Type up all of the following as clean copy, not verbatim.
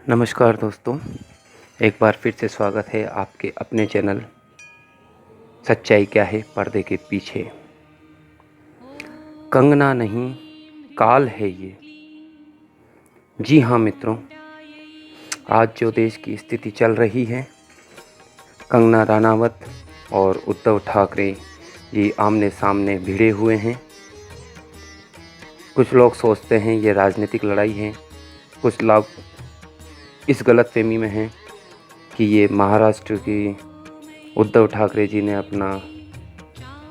नमस्कार दोस्तों, एक बार फिर से स्वागत है आपके अपने चैनल सच्चाई क्या है पर्दे के पीछे। कंगना नहीं, काल है ये। जी हाँ मित्रों, आज जो देश की स्थिति चल रही है, कंगना राणावत और उद्धव ठाकरे जी आमने सामने भिड़े हुए हैं। कुछ लोग सोचते हैं ये राजनीतिक लड़ाई है, कुछ लोग इस गलतफहमी में हैं कि ये महाराष्ट्र की उद्धव ठाकरे जी ने अपना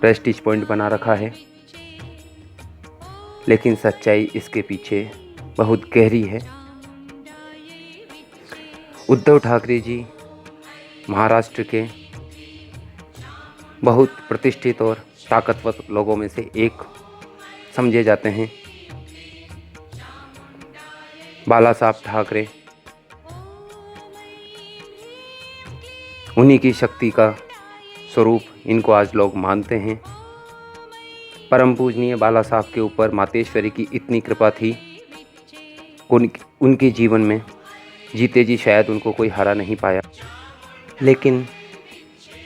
प्रेस्टीज पॉइंट बना रखा है। लेकिन सच्चाई इसके पीछे बहुत गहरी है। उद्धव ठाकरे जी महाराष्ट्र के बहुत प्रतिष्ठित और ताकतवर लोगों में से एक समझे जाते हैं। बाला साहब ठाकरे उन्हीं की शक्ति का स्वरूप इनको आज लोग मानते हैं। परम पूजनीय बाला साहब के ऊपर मातेश्वरी की इतनी कृपा थी, उनके जीवन में जीते जी शायद उनको कोई हरा नहीं पाया। लेकिन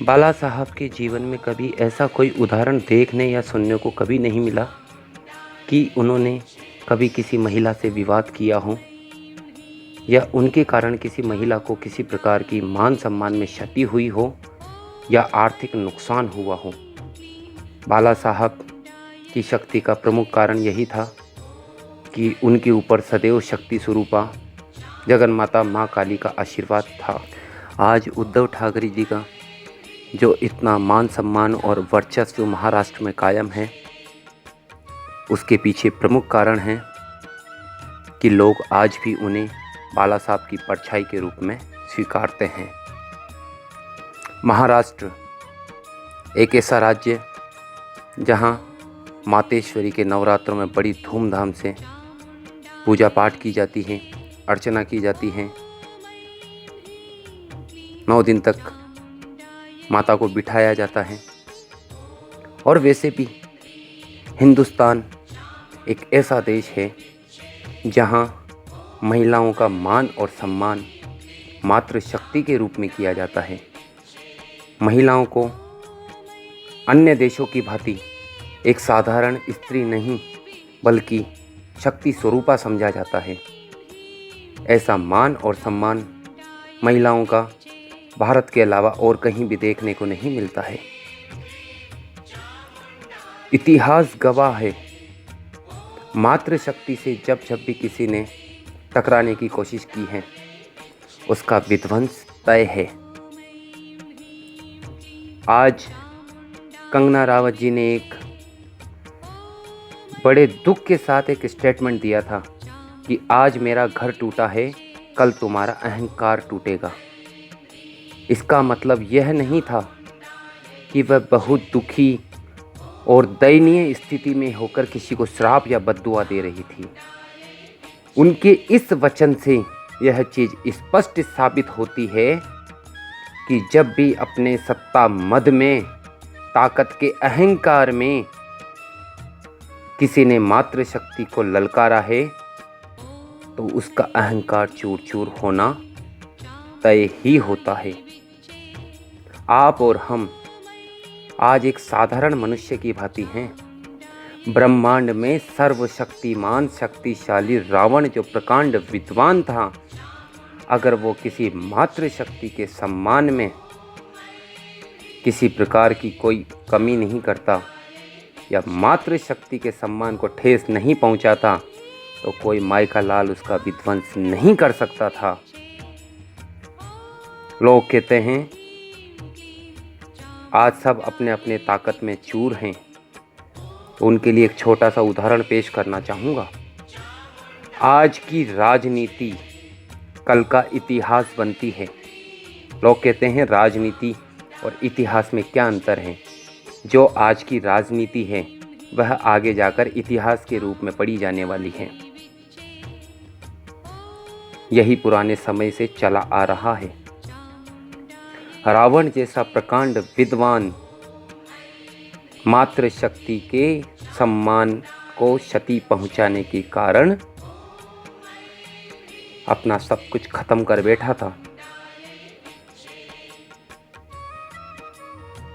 बाला साहब के जीवन में कभी ऐसा कोई उदाहरण देखने या सुनने को कभी नहीं मिला कि उन्होंने कभी किसी महिला से विवाद किया हो या उनके कारण किसी महिला को किसी प्रकार की मान सम्मान में क्षति हुई हो या आर्थिक नुकसान हुआ हो। बाला साहब की शक्ति का प्रमुख कारण यही था कि उनके ऊपर सदैव शक्ति स्वरूपा जगन्माता माँ काली का आशीर्वाद था। आज उद्धव ठाकरे जी का जो इतना मान सम्मान और वर्चस्व महाराष्ट्र में कायम है, उसके पीछे प्रमुख कारण है कि लोग आज भी उन्हें बाला साहब की परछाई के रूप में स्वीकारते हैं। महाराष्ट्र एक ऐसा राज्य जहां मातेश्वरी के नवरात्रों में बड़ी धूमधाम से पूजा पाठ की जाती है, अर्चना की जाती है। 9 दिन तक माता को बिठाया जाता है। और वैसे भी हिंदुस्तान एक ऐसा देश है जहां महिलाओं का मान और सम्मान मातृ शक्ति के रूप में किया जाता है। महिलाओं को अन्य देशों की भांति एक साधारण स्त्री नहीं बल्कि शक्ति स्वरूपा समझा जाता है। ऐसा मान और सम्मान महिलाओं का भारत के अलावा और कहीं भी देखने को नहीं मिलता है। इतिहास गवाह है, मातृशक्ति से जब भी किसी ने टकराने की कोशिश की है, उसका विध्वंस तय है। आज कंगना रावत जी ने एक बड़े दुख के साथ एक स्टेटमेंट दिया था कि आज मेरा घर टूटा है, कल तुम्हारा अहंकार टूटेगा। इसका मतलब यह नहीं था कि वह बहुत दुखी और दयनीय स्थिति में होकर किसी को श्राप या बद्दुआ दे रही थी। उनके इस वचन से यह चीज़ स्पष्ट साबित होती है कि जब भी अपने सत्ता मद में, ताकत के अहंकार में किसी ने मातृशक्ति को ललकारा है तो उसका अहंकार चूर चूर होना तय ही होता है। आप और हम आज एक साधारण मनुष्य की भांति हैं। ब्रह्मांड में सर्वशक्तिमान शक्तिशाली रावण जो प्रकांड विद्वान था, अगर वो किसी मातृशक्ति के सम्मान में किसी प्रकार की कोई कमी नहीं करता या मातृशक्ति के सम्मान को ठेस नहीं पहुंचाता तो कोई माई का लाल उसका विध्वंस नहीं कर सकता था। लोग कहते हैं आज सब अपने अपने ताकत में चूर हैं, तो उनके लिए एक छोटा सा उदाहरण पेश करना चाहूँगा। आज की राजनीति कल का इतिहास बनती है। लोग कहते हैं राजनीति और इतिहास में क्या अंतर है। जो आज की राजनीति है वह आगे जाकर इतिहास के रूप में पढ़ी जाने वाली है। यही पुराने समय से चला आ रहा है। रावण जैसा प्रकांड विद्वान मातृशक्ति के सम्मान को क्षति पहुंचाने के कारण अपना सब कुछ खत्म कर बैठा था।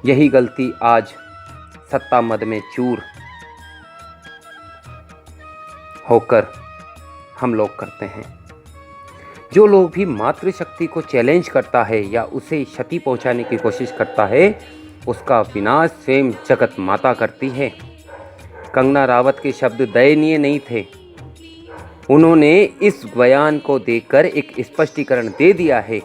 यही गलती आज सत्ता मद में चूर होकर हम लोग करते हैं। जो लोग भी मातृशक्ति को चैलेंज करता है या उसे क्षति पहुंचाने की कोशिश करता है, उसका विनाश स्वयं जगत माता करती है। कंगना रावत के शब्द दयनीय नहीं थे। उन्होंने इस बयान को देखकर एक स्पष्टीकरण दे दिया है।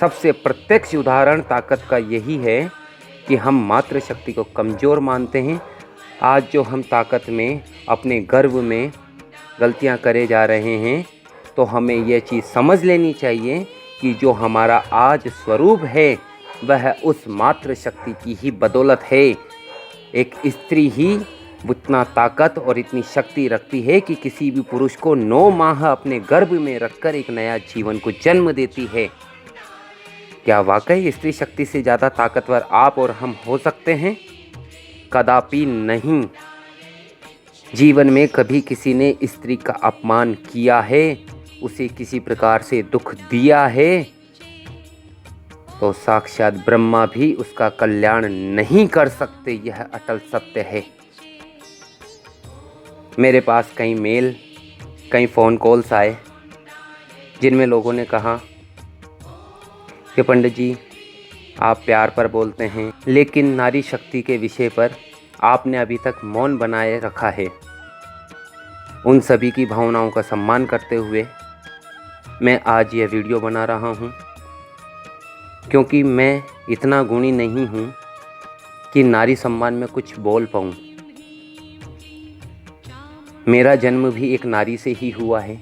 सबसे प्रत्यक्ष उदाहरण ताकत का यही है कि हम मातृशक्ति को कमज़ोर मानते हैं। आज जो हम ताकत में, अपने गर्व में गलतियां करे जा रहे हैं, तो हमें यह चीज़ समझ लेनी चाहिए कि जो हमारा आज स्वरूप है वह उस मातृशक्ति की ही बदौलत है। एक स्त्री ही उतना ताकत और इतनी शक्ति रखती है कि किसी भी पुरुष को 9 माह अपने गर्भ में रखकर एक नया जीवन को जन्म देती है। क्या वाकई स्त्री शक्ति से ज़्यादा ताकतवर आप और हम हो सकते हैं? कदापि नहीं। जीवन में कभी किसी ने स्त्री का अपमान किया है, उसे किसी प्रकार से दुख दिया है, तो साक्षात ब्रह्मा भी उसका कल्याण नहीं कर सकते। यह अटल सत्य है। मेरे पास कई मेल, कई फ़ोन कॉल्स आए जिनमें लोगों ने कहा कि पंडित जी, आप प्यार पर बोलते हैं, लेकिन नारी शक्ति के विषय पर आपने अभी तक मौन बनाए रखा है। उन सभी की भावनाओं का सम्मान करते हुए मैं आज यह वीडियो बना रहा हूँ, क्योंकि मैं इतना गुणी नहीं हूँ कि नारी सम्मान में कुछ बोल पाऊँ। मेरा जन्म भी एक नारी से ही हुआ है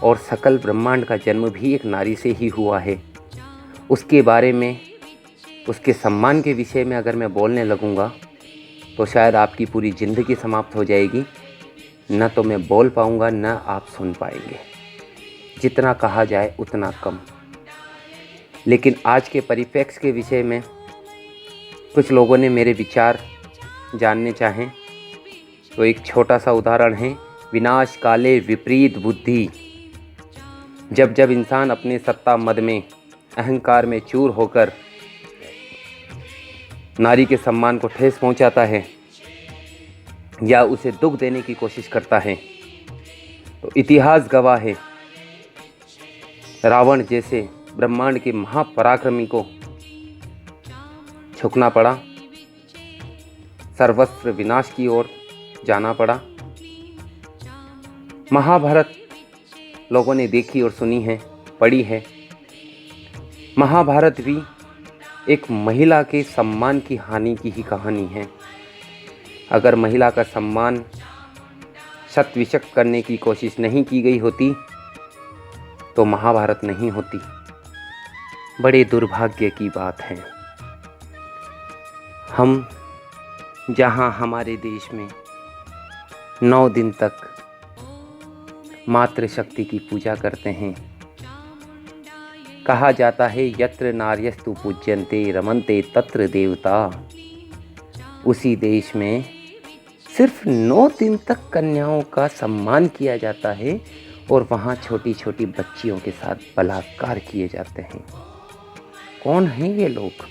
और सकल ब्रह्मांड का जन्म भी एक नारी से ही हुआ है। उसके बारे में, उसके सम्मान के विषय में अगर मैं बोलने लगूँगा तो शायद आपकी पूरी ज़िंदगी समाप्त हो जाएगी। न तो मैं बोल पाऊँगा, न आप सुन पाएंगे। जितना कहा जाए उतना कम। लेकिन आज के परिप्रेक्ष्य के विषय में कुछ लोगों ने मेरे विचार जानने चाहें, तो एक छोटा सा उदाहरण है। विनाश काले विपरीत बुद्धि। जब जब इंसान अपने सत्ता मद में, अहंकार में चूर होकर नारी के सम्मान को ठेस पहुंचाता है या उसे दुख देने की कोशिश करता है, तो इतिहास गवाह है, रावण जैसे ब्रह्मांड के महापराक्रमी को झुकना पड़ा, सर्वस्व विनाश की ओर जाना पड़ा। महाभारत लोगों ने देखी और सुनी है, पढ़ी है। महाभारत भी एक महिला के सम्मान की हानि की ही कहानी है। अगर महिला का सम्मान शत विशक्त करने की कोशिश नहीं की गई होती तो महाभारत नहीं होती। बड़े दुर्भाग्य की बात है। हम जहाँ हमारे देश में 9 दिन तक मातृशक्ति की पूजा करते हैं, कहा जाता है यत्र नार्यस्तु पूज्यन्ते रमन्ते तत्र देवता, उसी देश में सिर्फ 9 दिन तक कन्याओं का सम्मान किया जाता है और वहाँ छोटी छोटी बच्चियों के साथ बलात्कार किए जाते हैं। कौन हैं ये लोग?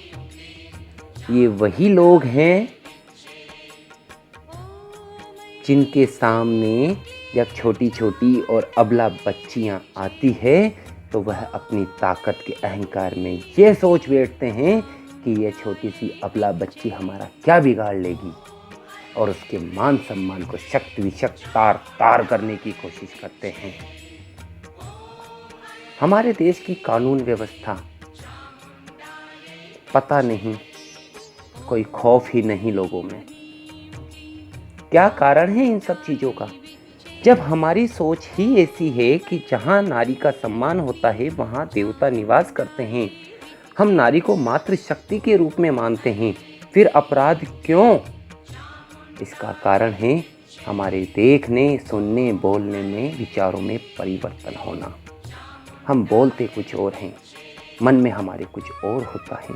ये वही लोग हैं जिनके सामने जब छोटी छोटी और अबला बच्चियां आती है तो वह अपनी ताकत के अहंकार में ये सोच बैठते हैं कि यह छोटी सी अबला बच्ची हमारा क्या बिगाड़ लेगी, और उसके मान सम्मान को शक्त विशक्त तार तार करने की कोशिश करते हैं। हमारे देश की कानून व्यवस्था, पता नहीं, कोई खौफ ही नहीं लोगों में। क्या कारण है इन सब चीज़ों का? जब हमारी सोच ही ऐसी है कि जहाँ नारी का सम्मान होता है वहाँ देवता निवास करते हैं, हम नारी को मातृ शक्ति के रूप में मानते हैं, फिर अपराध क्यों? इसका कारण है हमारे देखने, सुनने, बोलने में, विचारों में परिवर्तन होना। हम बोलते कुछ और हैं, मन में हमारे कुछ और होता है।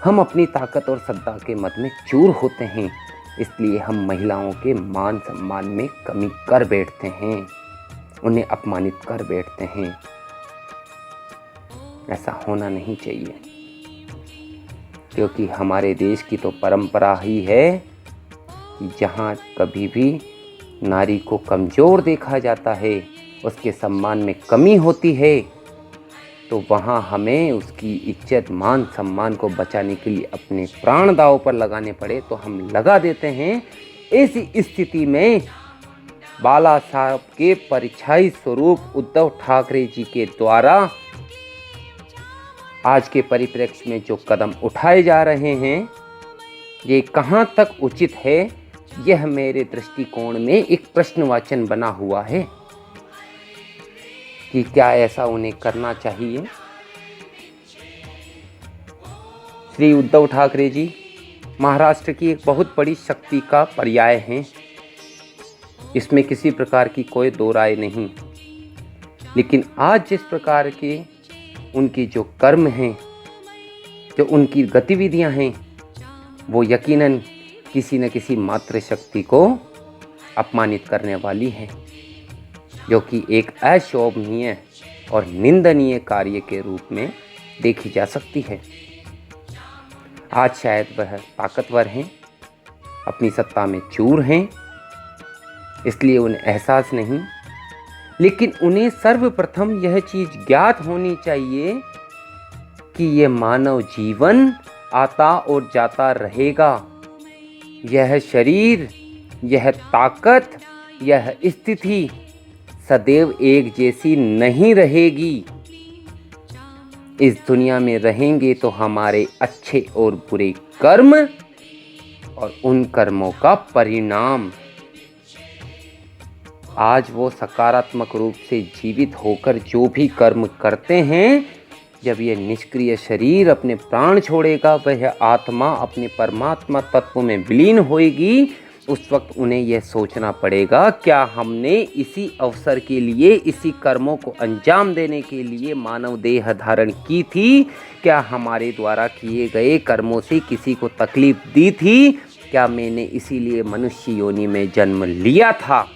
हम अपनी ताकत और श्रद्धा के मत में चूर होते हैं, इसलिए हम महिलाओं के मान सम्मान में कमी कर बैठते हैं। उन्हें अपमानित कर बैठते हैं। ऐसा होना नहीं चाहिए, क्योंकि हमारे देश की तो परंपरा ही है कि जहाँ कभी भी नारी को कमज़ोर देखा जाता है, उसके सम्मान में कमी होती है, तो वहाँ हमें उसकी इज्जत मान सम्मान को बचाने के लिए अपने प्राण दांव पर लगाने पड़े तो हम लगा देते हैं। ऐसी स्थिति में बाला साहब के परिछाई स्वरूप उद्धव ठाकरे जी के द्वारा आज के परिप्रेक्ष्य में जो कदम उठाए जा रहे हैं, ये कहाँ तक उचित है, यह मेरे दृष्टिकोण में एक प्रश्नवाचन बना हुआ है कि क्या ऐसा उन्हें करना चाहिए। श्री उद्धव ठाकरे जी महाराष्ट्र की एक बहुत बड़ी शक्ति का पर्याय हैं, इसमें किसी प्रकार की कोई दो राय नहीं। लेकिन आज जिस प्रकार के उनके जो कर्म हैं, जो उनकी गतिविधियां हैं, वो यकीनन किसी न किसी मातृशक्ति को अपमानित करने वाली हैं, जो कि एक अशोभनीय और निंदनीय कार्य के रूप में देखी जा सकती है। आज शायद वह ताकतवर हैं, अपनी सत्ता में चूर हैं, इसलिए उन्हें एहसास नहीं, लेकिन उन्हें सर्वप्रथम यह चीज़ ज्ञात होनी चाहिए कि ये मानव जीवन आता और जाता रहेगा। यह शरीर, यह ताकत, यह स्थिति सदैव एक जैसी नहीं रहेगी। इस दुनिया में रहेंगे तो हमारे अच्छे और बुरे कर्म और उन कर्मों का परिणाम। आज वो सकारात्मक रूप से जीवित होकर जो भी कर्म करते हैं, जब यह निष्क्रिय शरीर अपने प्राण छोड़ेगा, वह आत्मा अपने परमात्मा तत्व में विलीन होएगी, उस वक्त उन्हें यह सोचना पड़ेगा, क्या हमने इसी अवसर के लिए, इसी कर्मों को अंजाम देने के लिए मानव देह धारण की थी? क्या हमारे द्वारा किए गए कर्मों से किसी को तकलीफ दी थी? क्या मैंने इसीलिए मनुष्य योनि में जन्म लिया था?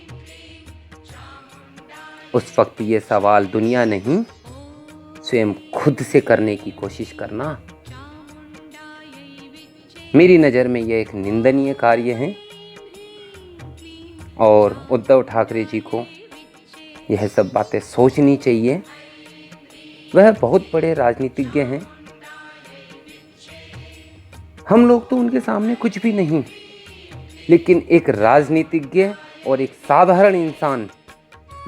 उस वक्त ये सवाल दुनिया नहीं, स्वयं खुद से करने की कोशिश करना। मेरी नज़र में यह एक निंदनीय कार्य है और उद्धव ठाकरे जी को यह सब बातें सोचनी चाहिए। वह बहुत बड़े राजनीतिज्ञ हैं, हम लोग तो उनके सामने कुछ भी नहीं, लेकिन एक राजनीतिज्ञ और एक साधारण इंसान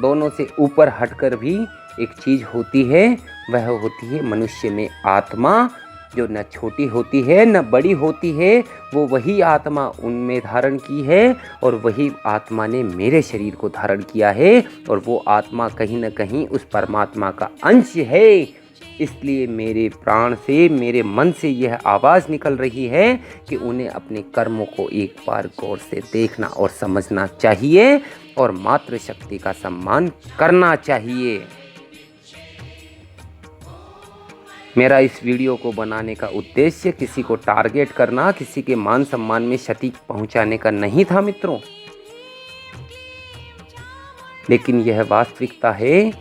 दोनों से ऊपर हटकर भी एक चीज़ होती है, वह होती है मनुष्य में आत्मा, जो न छोटी होती है न बड़ी होती है। वो वही आत्मा उनमें धारण की है और वही आत्मा ने मेरे शरीर को धारण किया है, और वो आत्मा कहीं न कहीं उस परमात्मा का अंश है। इसलिए मेरे प्राण से, मेरे मन से यह आवाज़ निकल रही है कि उन्हें अपने कर्मों को एक बार गौर से देखना और समझना चाहिए और मातृशक्ति का सम्मान करना चाहिए। मेरा इस वीडियो को बनाने का उद्देश्य किसी को टारगेट करना, किसी के मान सम्मान में क्षति पहुंचाने का नहीं था मित्रों, लेकिन यह वास्तविकता है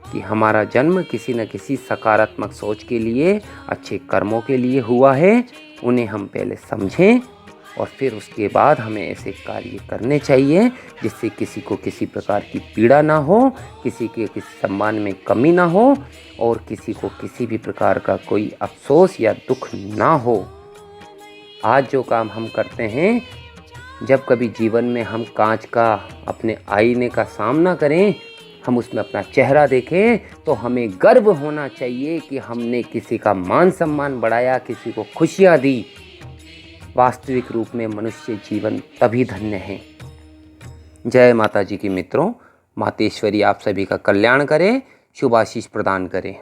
कि हमारा जन्म किसी न किसी सकारात्मक सोच के लिए, अच्छे कर्मों के लिए हुआ है। उन्हें हम पहले समझें और फिर उसके बाद हमें ऐसे कार्य करने चाहिए जिससे किसी को किसी प्रकार की पीड़ा ना हो, किसी के किसी सम्मान में कमी ना हो और किसी को किसी भी प्रकार का कोई अफसोस या दुख ना हो। आज जो काम हम करते हैं, जब कभी जीवन में हम कांच का, अपने आईने का सामना करें, हम उसमें अपना चेहरा देखें, तो हमें गर्व होना चाहिए कि हमने किसी का मान सम्मान बढ़ाया, किसी को खुशियाँ दी। वास्तविक रूप में मनुष्य जीवन तभी धन्य है। जय माता जी की मित्रों। मातेश्वरी आप सभी का कल्याण करे, शुभ आशीष प्रदान करे।